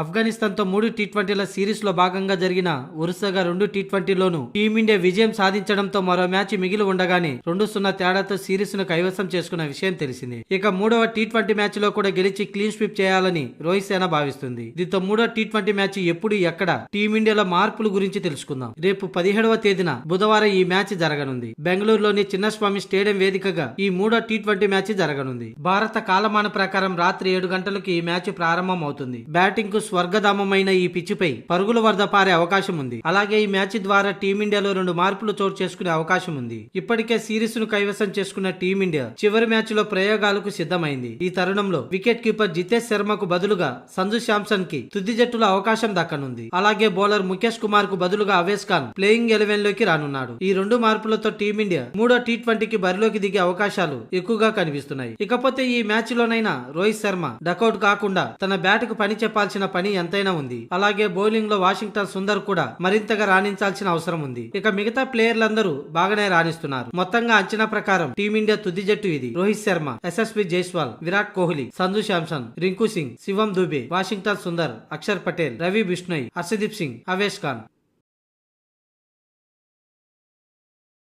ఆఫ్ఘనిస్తాన్ తో 3 టీ20ల సిరీస్ లో భాగంగా జరిగిన వరుసగా 2 టీ20లోనూ టీమిండియా విజయం సాధించడంతో మరో మ్యాచ్ మిగిలి ఉండగానే 2-0 తేడాతో సిరీస్ ను కైవసం చేసుకున్న విషయం తెలిసిందే. ఇక మూడవ టీ20 మ్యాచ్ లో కూడా గెలిచి క్లీన్ స్వీప్ చేయాలని రోహిత్ సేన భావిస్తుంది. దీంతో మూడో టీ20 మ్యాచ్ ఎప్పుడు ఎక్కడ టీమిండియాలో మార్పుల గురించి తెలుసుకుందాం. రేపు 17వ తేదీన బుధవారం ఈ మ్యాచ్ జరగనుంది. బెంగళూరులోని చిన్నస్వామి స్టేడియం వేదికగా ఈ మూడో టీ20 మ్యాచ్ జరగనుంది. భారత కాలమాన ప్రకారం రాత్రి 7 గంటలకు ఈ మ్యాచ్ ప్రారంభం అవుతుంది. బ్యాటింగ్ కు స్వర్గధామమైన ఈ పిచ్చిపై పరుగుల వరద పారే అవకాశం ఉంది. అలాగే ఈ మ్యాచ్ ద్వారా టీమిండియాలో 2 మార్పులు చోటు చేసుకునే అవకాశం ఉంది. ఇప్పటికే సిరీస్ ను కైవసం చేసుకున్న టీమిండియా చివరి మ్యాచ్ లో ప్రయోగాలకు సిద్ధమైంది. ఈ తరుణంలో వికెట్ కీపర్ జితేష్ శర్మకు బదులుగా సంజు శాంసన్ కి తుది జట్టులో అవకాశం దక్కనుంది. అలాగే బౌలర్ ముఖేష్ కుమార్ కు బదులుగా అవేస్ ఖాన్ ప్లేయింగ్ 11 లోకి రానున్నాడు. ఈ 2 మార్పులతో టీమిండియా మూడో టీ20కి బరిలోకి దిగే అవకాశాలు ఎక్కువగా కనిపిస్తున్నాయి. ఇకపోతే ఈ మ్యాచ్ లోనైనా రోహిత్ శర్మ డకౌట్ కాకుండా తన బ్యాట్ కు పని చెప్పాల్సిన పని ఎంతైనా ఉంది. అలాగే బౌలింగ్ లో వాషింగ్టన్ సుందర్ కూడా మరింతగా రాణించాల్సిన అవసరం ఉంది. ఇక మిగతా ప్లేయర్లందరూ బాగానే రాణిస్తున్నారు. మొత్తంగా అంచనా ప్రకారం టీమిండియా తుది జట్టు ఇది. రోహిత్ శర్మ, యశస్వి జైస్వాల్, విరాట్ కోహ్లీ, సంజు శాంసన్, రింకు సింగ్, శివం దుబే, వాషింగ్టన్ సుందర్, అక్షర్ పటేల్, రవి బిష్ణోయ్, హర్షదీప్ సింగ్, అవేష్ ఖాన్.